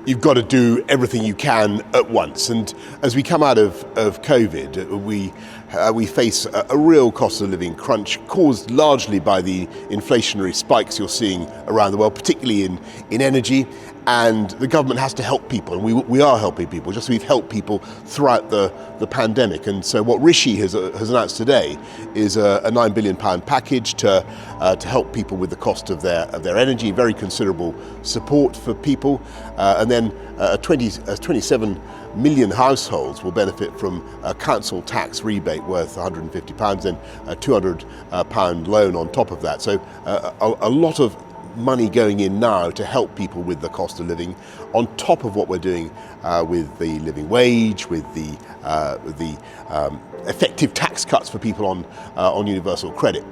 you've got to do everything you can at once. And as we come out of COVID, we face a real cost of living crunch caused largely by the inflationary spikes you're seeing around the world, particularly in energy. And the government has to help people, and we are helping people, just as we've helped people throughout the pandemic. And so what Rishi has announced today is a £9 billion package to help people with the cost of their energy, very considerable support for people. And then 27 million households will benefit from a council tax rebate worth £150, then a £200 loan on top of that. So a lot of money going in now to help people with the cost of living, on top of what we're doing with the living wage, with the effective tax cuts for people on universal credit.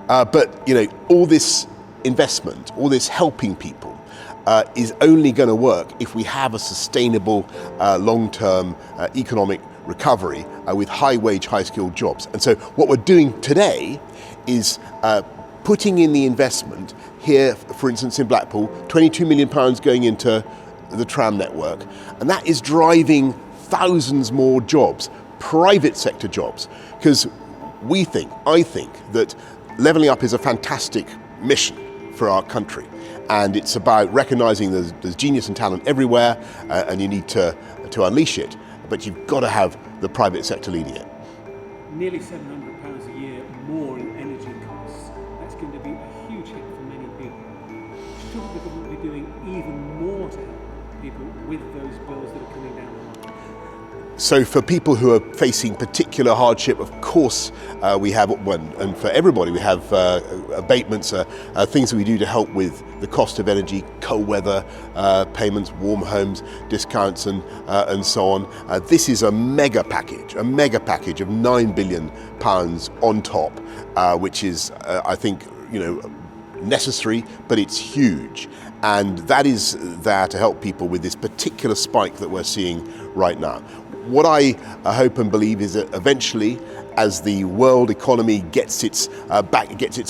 But all this investment, all this helping people, is only going to work if we have a sustainable long-term economic recovery with high-wage, high-skilled jobs. And so what we're doing today is putting in the investment here, for instance, in Blackpool, £22 million going into the tram network, and that is driving thousands more jobs, private sector jobs, because I think that levelling up is a fantastic mission for our country, and it's about recognising there's genius and talent everywhere, and you need to unleash it, but you've got to have the private sector leading it. Nearly £700 a year more in energy costs. That's going to be a huge hit for many people. Should the government be doing even more to help people with those bills that are coming down the line? So for people who are facing particular hardship, of course, we have, and for everybody, we have abatements, things that we do to help with the cost of energy, cold weather payments, warm homes, discounts, and so on. This is a mega package of £9 billion on top, which is, I think, necessary, but it's huge. And that is there to help people with this particular spike that we're seeing right now. What I hope and believe is that eventually, as the world economy gets its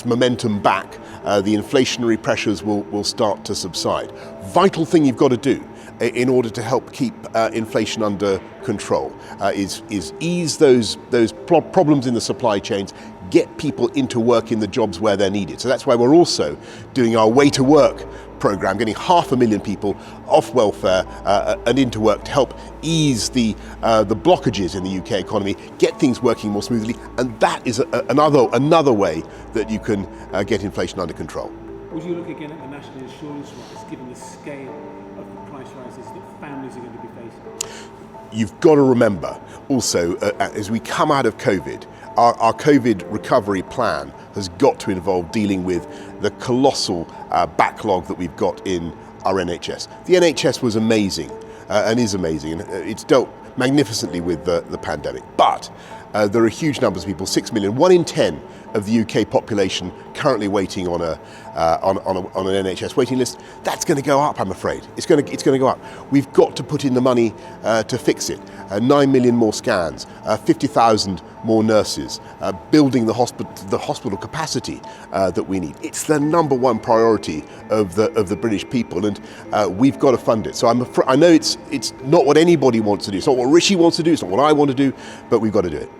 momentum back, the inflationary pressures will start to subside. Vital thing you've got to do in order to help keep inflation under control is ease those problems in the supply chains, get people into work in the jobs where they're needed. So that's why we're also doing our Way to Work programme, getting 500,000 people off welfare and into work to help ease the blockages in the UK economy, get things working more smoothly, and that is another way that you can get inflation under control. Would you look again at the national insurance rise, given the scale of the price rises that families are going to be facing? You've got to remember also, as we come out of COVID, our COVID recovery plan has got to involve dealing with the colossal backlog that we've got in our NHS. The NHS was amazing and is amazing, and it's dealt magnificently with the pandemic. But there are huge numbers of people, 6 million, 1 in 10 of the UK population currently waiting on an NHS waiting list. That's going to go up, I'm afraid. It's going to go up. We've got to put in the money to fix it. 9 million more scans, 50,000 more nurses, building the hospital capacity that we need. It's the number one priority of the British people, and we've got to fund it. So I know it's not what anybody wants to do. It's not what Rishi wants to do. It's not what I want to do, but we've got to do it.